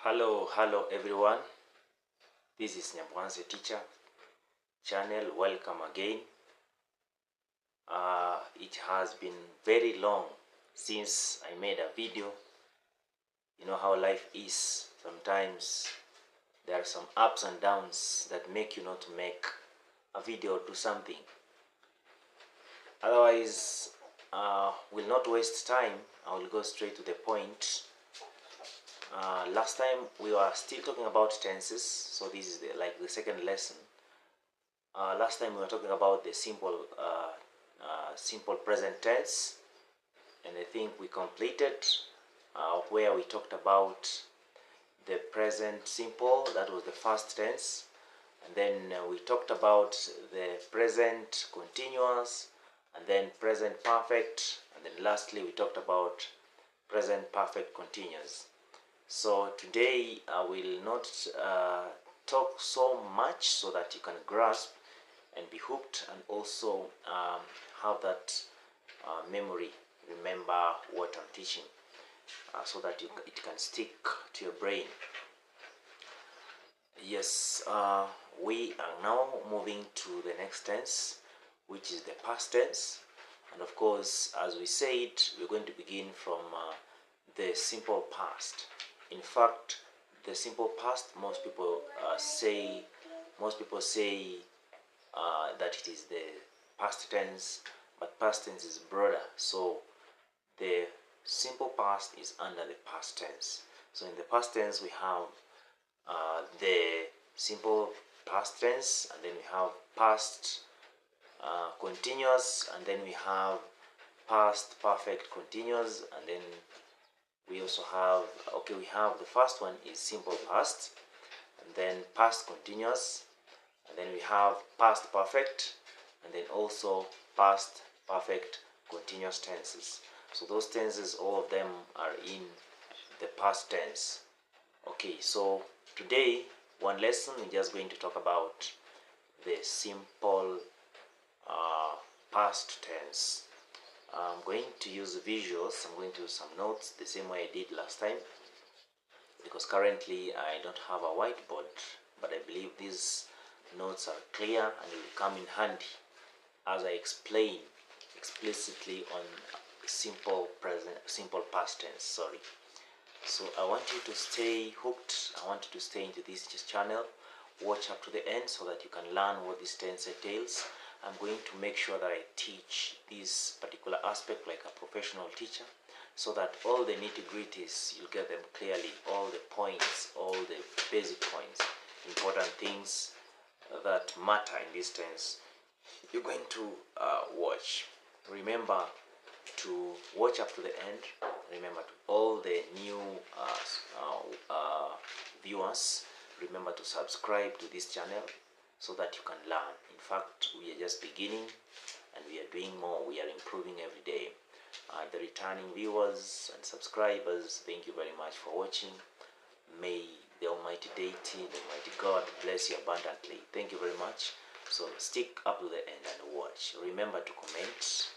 Hello everyone. This is Nyabohanse teacher channel. Welcome again. It has been very long since I made a video. You know how life is. Sometimes there are some ups and downs that make you not to make a video or do something. Otherwise, will not waste time. I will go straight to the point. Last time we were still talking about tenses, so this is the second lesson. Last time we were talking about the simple present tense, and I think we completed where we talked about the present simple, that was the first tense, and then we talked about the present continuous, and then present perfect, and then lastly we talked about present perfect continuous. So today I will not talk so much so that you can grasp and be hooked, and also have that memory, remember what I'm teaching, so that it can stick to your brain. Yes, we are now moving to the next tense, which is the past tense. And of course, as we said, we're going to begin from the simple past. In fact, the simple past, most people say that it is the past tense, but past tense is broader. So the simple past is under the past tense. So in the past tense we have the simple past tense, and then we have past continuous, and then we have past perfect continuous, and then we also have, we have the first one is simple past, and then past continuous, and then we have past perfect, and then also past perfect continuous tenses. So those tenses, all of them are in the past tense. Okay, so today, one lesson, we're just going to talk about the simple past tense. I'm going to use visuals. I'm going to use some notes the same way I did last time, because currently I don't have a whiteboard, but I believe these notes are clear and will come in handy as I explain explicitly on simple past tense. So I want you to stay hooked. I want you to stay into this channel. Watch up to the end so that you can learn what this tense entails. I'm going to make sure that I teach this particular aspect like a professional teacher, so that all the nitty-gritties, you'll get them clearly, all the points, all the basic points, important things that matter in this tense, you're going to watch. Remember to watch up to the end. Remember, to all the new viewers, remember to subscribe to this channel so that you can learn. In fact, we are just beginning and we are doing more. We are improving every day. The returning viewers and subscribers, thank you very much for watching. May the Almighty Deity, the Almighty God bless you abundantly. Thank you very much. So stick up to the end and watch. Remember to comment.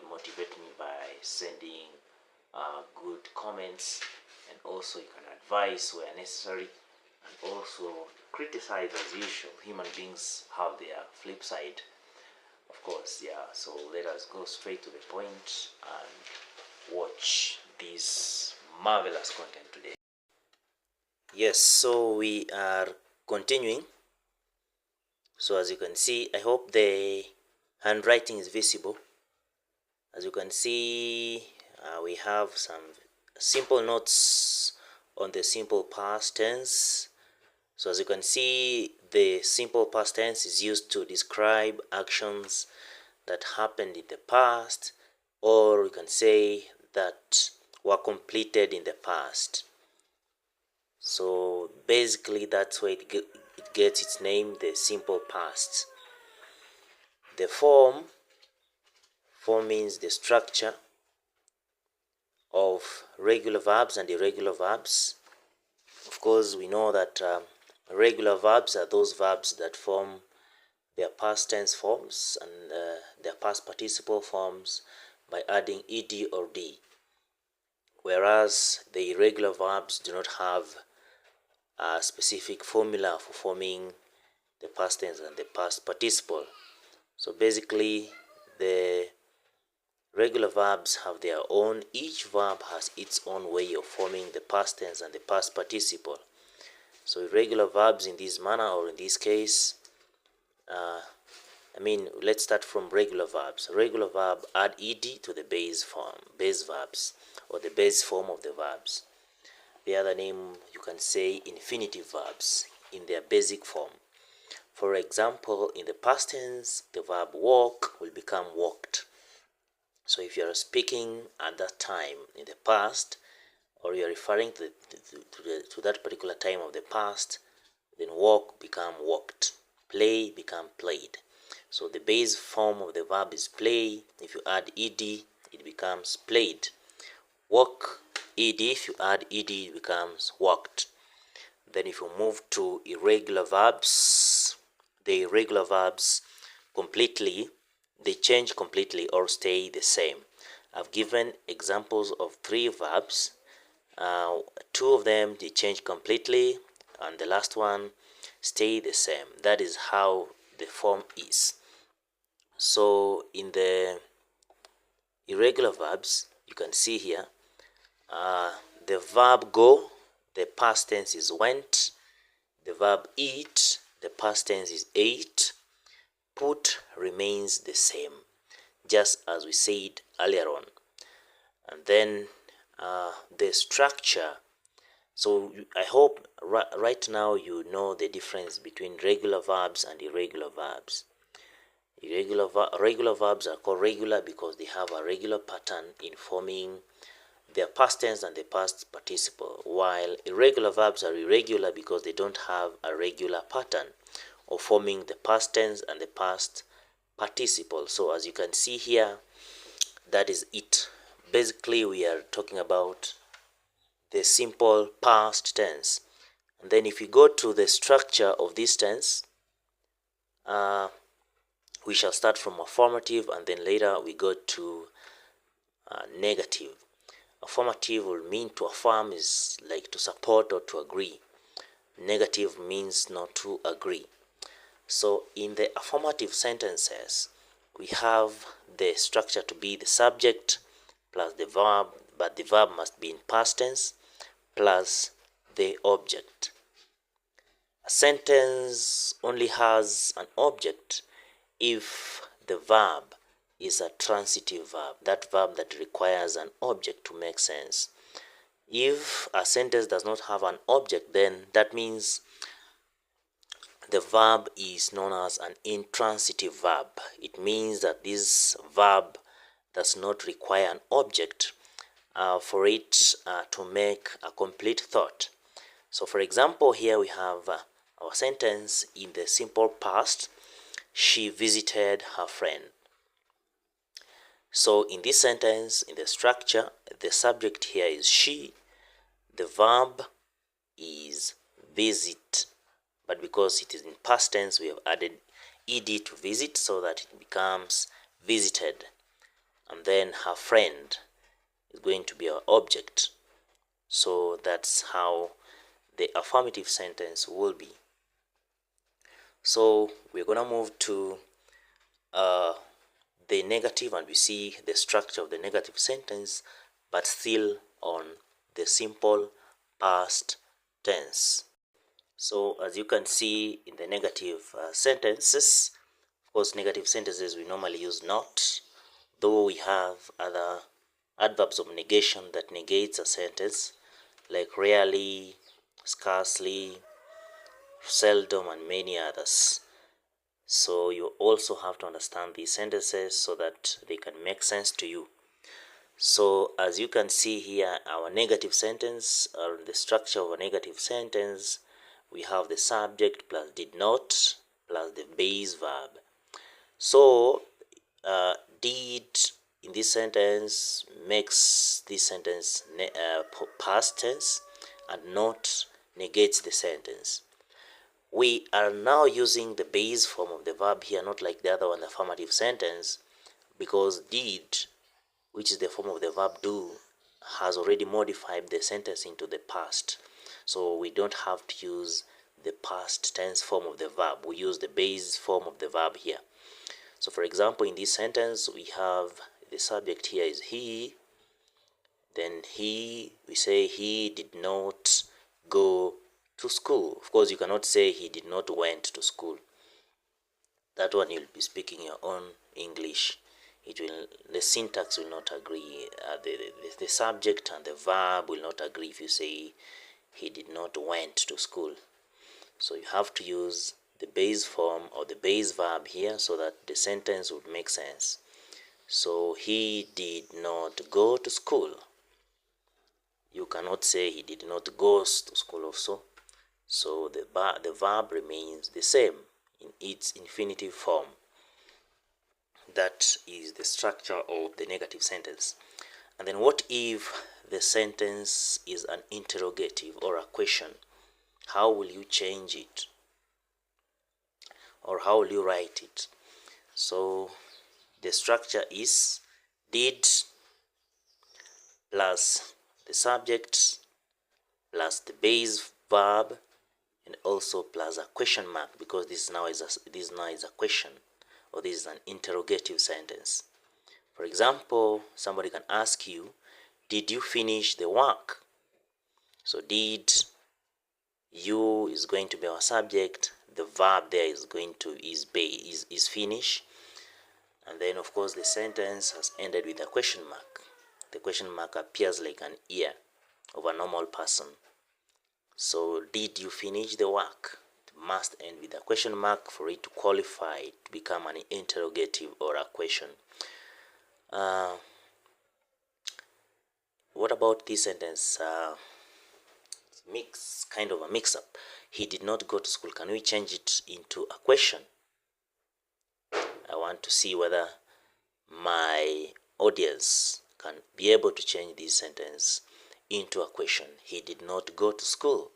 Motivate me by sending good comments, and also you can advise where necessary, and also criticize as usual. Human beings have their flip side, of course. Yeah, so let us go straight to the point and watch this marvelous content today. Yes, so we are continuing. So as you can see, I hope the handwriting is visible. As you can see, we have some simple notes on the simple past tense. So as you can see, the simple past tense is used to describe actions that happened in the past, or we can say that were completed in the past. So basically that's where it gets its name, the simple past. The form means the structure of regular verbs and irregular verbs. Of course, we know that regular verbs are those verbs that form their past tense forms and their past participle forms by adding ed or d, whereas the irregular verbs do not have a specific formula for forming the past tense and the past participle. So basically, the regular verbs have their own, each verb has its own way of forming the past tense and the past participle. So irregular verbs in this manner, or in this case, let's start from regular verbs. Regular verb add ed to the base verbs, or the base form of the verbs. The other name, you can say infinitive verbs in their basic form. For example, in the past tense, the verb walk will become walked. So if you are speaking at that time in the past, or you are referring to that particular time of the past, then walk become walked, play become played. So the base form of the verb is play. If you add ed, it becomes played. Walk, ed, if you add ed, it becomes walked. Then if you move to irregular verbs, the irregular verbs they change completely or stay the same. I've given examples of 3 verbs. 2 of them they change completely, and the last one stay the same. That is how the form is. So in the irregular verbs, you can see here, the verb go, the past tense is went. The verb eat, the past tense is ate. Put remains the same, just as we said earlier on. And then the structure. So I hope right now you know the difference between regular verbs and irregular verbs. Regular verbs are called regular because they have a regular pattern in forming their past tense and the past participle, while irregular verbs are irregular because they don't have a regular pattern of forming the past tense and the past participle. So as you can see here, that is it. Basically, we are talking about the simple past tense. And then if we go to the structure of this tense, we shall start from affirmative, and then later we go to negative. Affirmative will mean to affirm is like to support or to agree. Negative means not to agree. So in the affirmative sentences, we have the structure to be the subject plus the verb, but the verb must be in past tense, plus the object. A sentence only has an object if the verb is a transitive verb, that verb that requires an object to make sense. If a sentence does not have an object, then that means the verb is known as an intransitive verb. It means that this verb does not require an object for it to make a complete thought. So for example, here we have our sentence in the simple past. She visited her friend. So in this sentence, in the structure, the subject here is she, the verb is visit, but because it is in past tense, we have added ed to visit so that it becomes visited. And then her friend is going to be our object. So that's how the affirmative sentence will be. So we're gonna move to the negative, and we see the structure of the negative sentence, but still on the simple past tense. So as you can see in the negative sentences, of course, negative sentences we normally use not, though we have other adverbs of negation that negates a sentence, like rarely, scarcely, seldom, and many others. So you also have to understand these sentences so that they can make sense to you. So as you can see here, our negative sentence, or the structure of a negative sentence, we have the subject plus did not plus the base verb. So did in this sentence makes this sentence past tense, and not negates the sentence. We are now using the base form of the verb here, not like the other one, the affirmative sentence, because did, which is the form of the verb do, has already modified the sentence into the past. So we don't have to use the past tense form of the verb. We use the base form of the verb here. So for example, in this sentence, we have the subject here is he. Then we say he did not go to school. Of course, you cannot say he did not went to school. That one you'll be speaking your own English. The syntax will not agree. The subject and the verb will not agree if you say he did not went to school. So you have to use the base form or the base verb here so that the sentence would make sense. So he did not go to school. You cannot say he did not go to school also. So the verb remains the same in its infinitive form. That is the structure of the negative sentence. And then what if the sentence is an interrogative or a question? How will you change it? Or how will you write it? So the structure is did plus the subject plus the base verb and also plus a question mark, because this now is a question, or this is an interrogative sentence. For example, somebody can ask you, did you finish the work? So did, you is going to be our subject. The verb there is going to is finish, and then of course the sentence has ended with a question mark. The question mark appears like an ear of a normal person. So did you finish the work? It must end with a question mark for it to qualify to become an interrogative or a question. What about this sentence? Kind of a mix-up. He did not go to school. Can we change it into a question? I want to see whether my audience can be able to change this sentence into a question. He did not go to school.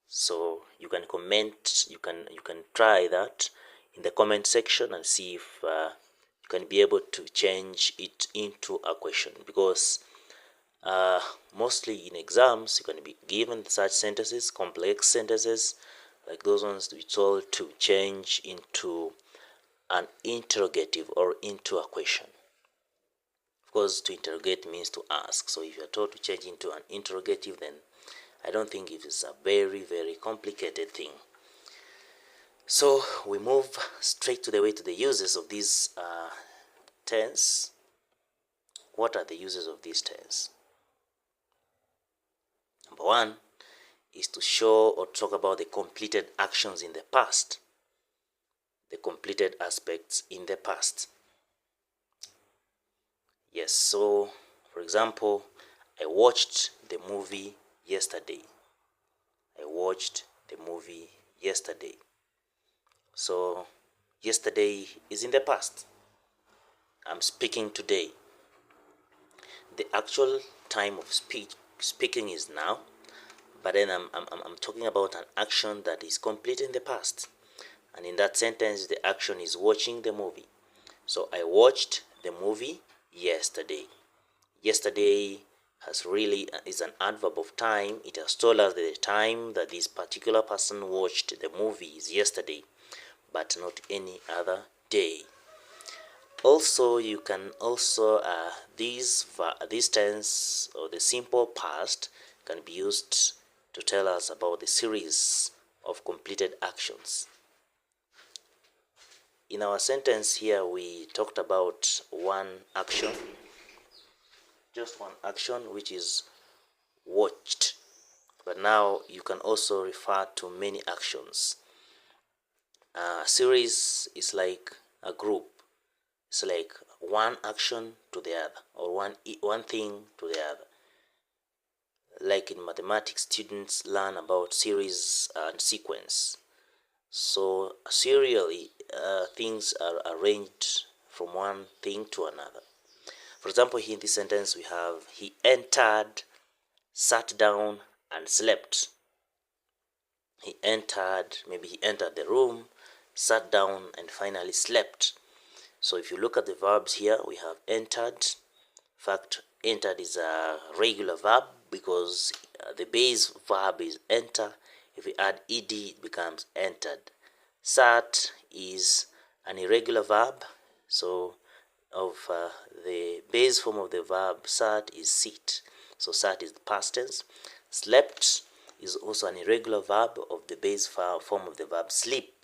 So you can comment, you can try that in the comment section and see if you can be able to change it into a question, because mostly in exams you can be given such sentences, complex sentences like those ones to be told to change into an interrogative or into a question. Of course, to interrogate means to ask. So if you're told to change into an interrogative, then I don't think it is a very, very complicated thing. So we move straight to the uses of this tense. What are the uses of this tense? Number one is to show or talk about the completed actions in the past, the completed aspects in the past. Yes, so for example, I watched the movie yesterday. I watched the movie yesterday. So yesterday is in the past. I'm speaking today. The actual time of speaking is now, but then I'm talking about an action that is complete in the past. And in that sentence, the action is watching the movie. So I watched the movie yesterday. Yesterday is an adverb of time. It has told us that the time that this particular person watched the movie is yesterday, but not any other day. Also, you can also this tense or the simple past can be used to tell us about the series of completed actions. In our sentence here, we talked about just one action, which is watched. But now you can also refer to many actions. A series is like a group. It's like one action to the other, or one thing to the other. Like in mathematics, students learn about series and sequence. So serially, things are arranged from one thing to another. For example, here in this sentence we have he entered, sat down, and slept. Maybe he entered the room, sat down, and finally slept. So if you look at the verbs here, we have entered. In fact, entered is a regular verb because the base verb is enter. If we add ed, it becomes entered. Sat is an irregular verb, so the base form of the verb sat is sit, so sat is the past tense. Slept is also an irregular verb of the base form of the verb sleep.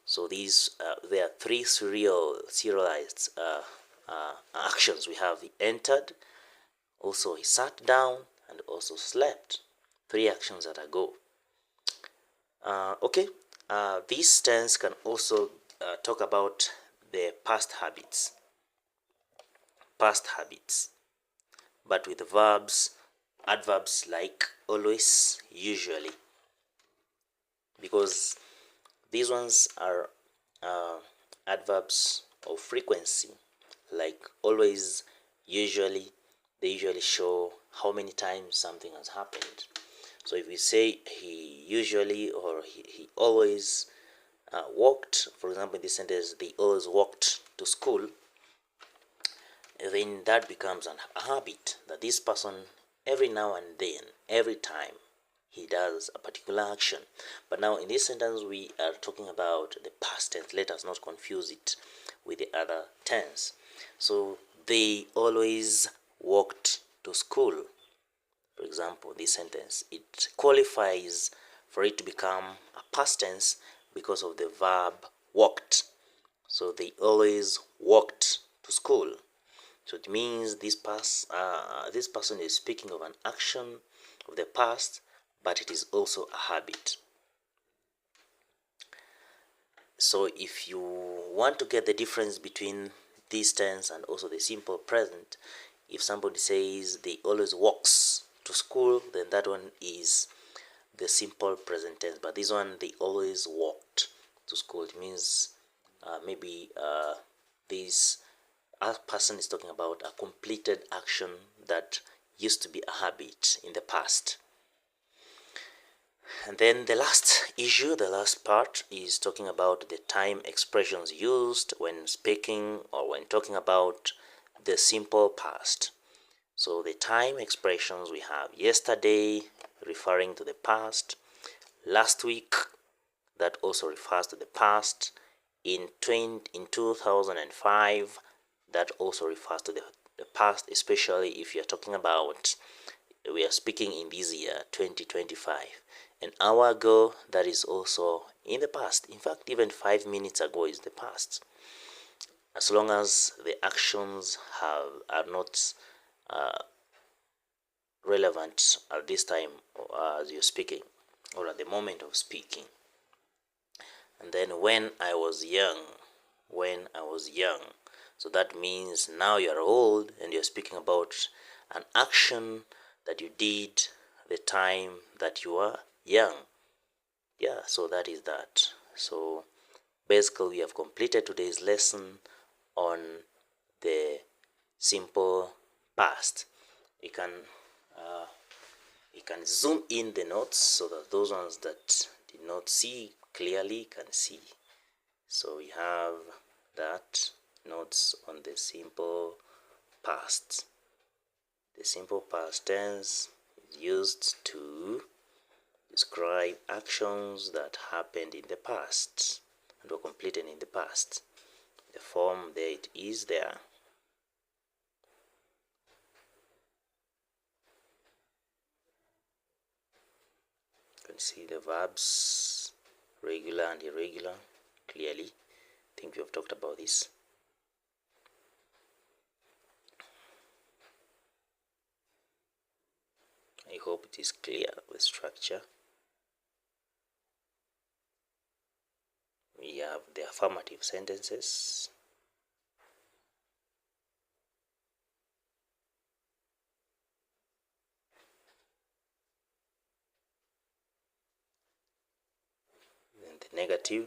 So these there are three serialized actions. We have he entered, also he sat down, and also slept. Three actions that are go. Okay, this tense can also talk about the past habits, but with verbs, adverbs like always, usually, because these ones are adverbs of frequency, like always, usually. They usually show how many times something has happened. So if we say he usually or he always walked, for example, in this sentence, they always walked to school, then that becomes a habit that this person, every now and then, every time, he does a particular action. But now in this sentence, we are talking about the past tense. Let us not confuse it with the other tense. So they always walked to school. For example, this sentence, it qualifies for it to become a past tense because of the verb walked. So they always walked to school. So it means this person is speaking of an action of the past, but it is also a habit. So if you want to get the difference between this tense and also the simple present, if somebody says they always walks to school, then that one is the simple present tense. But this one, they always walked to school. It means maybe this person is talking about a completed action that used to be a habit in the past. And then the last issue, the last part, is talking about the time expressions used when speaking or when talking about the simple past. So the time expressions, we have yesterday, referring to the past; last week, that also refers to the past; in 2005, that also refers to the past, especially if you're talking about, we are speaking in this year 2025. An hour ago, that is also in the past. In fact, even 5 minutes ago is the past, as long as the actions are not relevant at this time as you're speaking or at the moment of speaking. And then when I was young, so that means now you're old and you're speaking about an action that you did the time that you were young. Yeah, so that is that. So basically, we have completed today's lesson on the simple past. You can zoom in the notes so that those ones that did not see clearly can see. So we have that notes on the simple past. The simple past tense is used to describe actions that happened in the past and were completed in the past. The form there, it is there. You can see the verbs regular and irregular clearly. I think we have talked about this. I hope it is clear with structure. We have the affirmative sentences. Then the negative.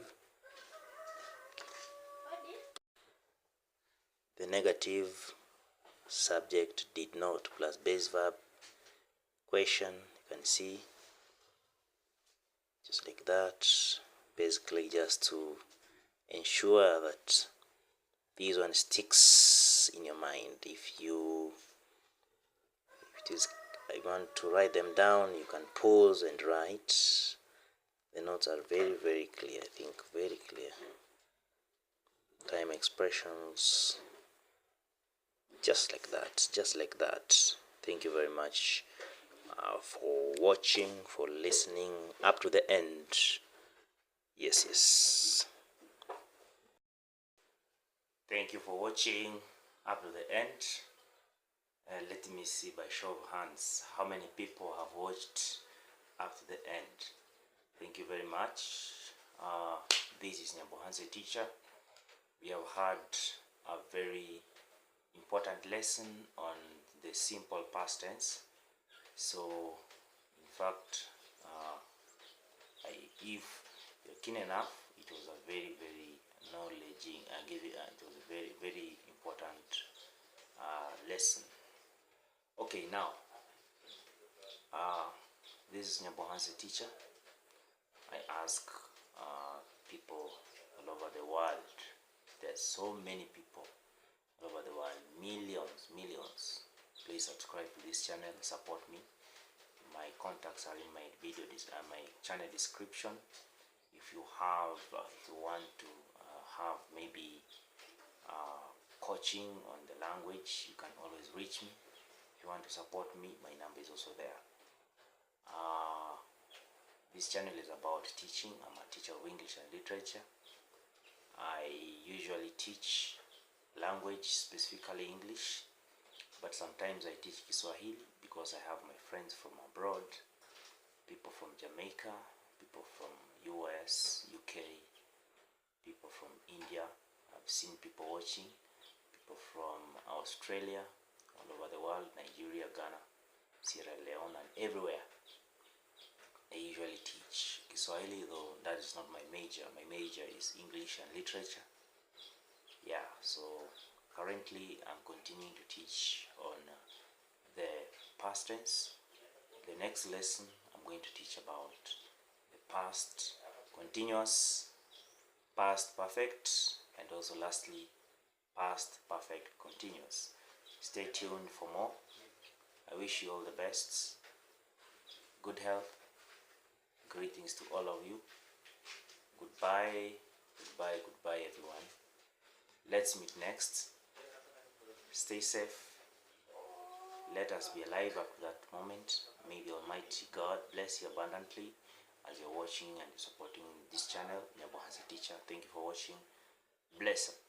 The negative, subject did not plus base verb, question, you can see, just like that. Basically just to ensure that this one sticks in your mind. If you want to write them down, you can pause and write. The notes are very clear, I think, very clear. Time expressions, just like that. Thank you very much for watching, for listening up to the end. Yes. Thank you for watching up to the end. Let me see by show of hands how many people have watched up to the end. Thank you very much. This is Nyabohanse teacher. We have had a very important lesson on the simple past tense. So in fact, if you're keen enough, it was a very knowledgeing and it was a very important lesson. Okay, now this is Nyabohanse teacher. I ask people all over the world. There's so many people all over the world, millions. Please subscribe to this channel, support me. My contacts are in my my channel description. If you want to have maybe coaching on the language, you can always reach me. If you want to support me, my number is also there. This channel is about teaching. I'm a teacher of English and literature. I usually teach language, specifically English, but sometimes I teach Kiswahili because I have my friends from abroad, people from Jamaica, people from US, UK, people from India. I've seen people watching, people from Australia, all over the world, Nigeria, Ghana, Sierra Leone, and everywhere. I usually teach Kiswahili, though that is not my major. My major is English and literature. Yeah, so currently I'm continuing to teach on the past tense. The next lesson I'm going to teach about the past continuous, past perfect, and also lastly past perfect continuous. Stay tuned for more. I wish you all the best. Good health. Greetings to all of you. Goodbye everyone. Let's meet next. Stay safe. Let us be alive up to that moment. May the Almighty God bless you abundantly as you're watching and supporting this channel, Nyabohanse teacher. Thank you for watching. Bless up.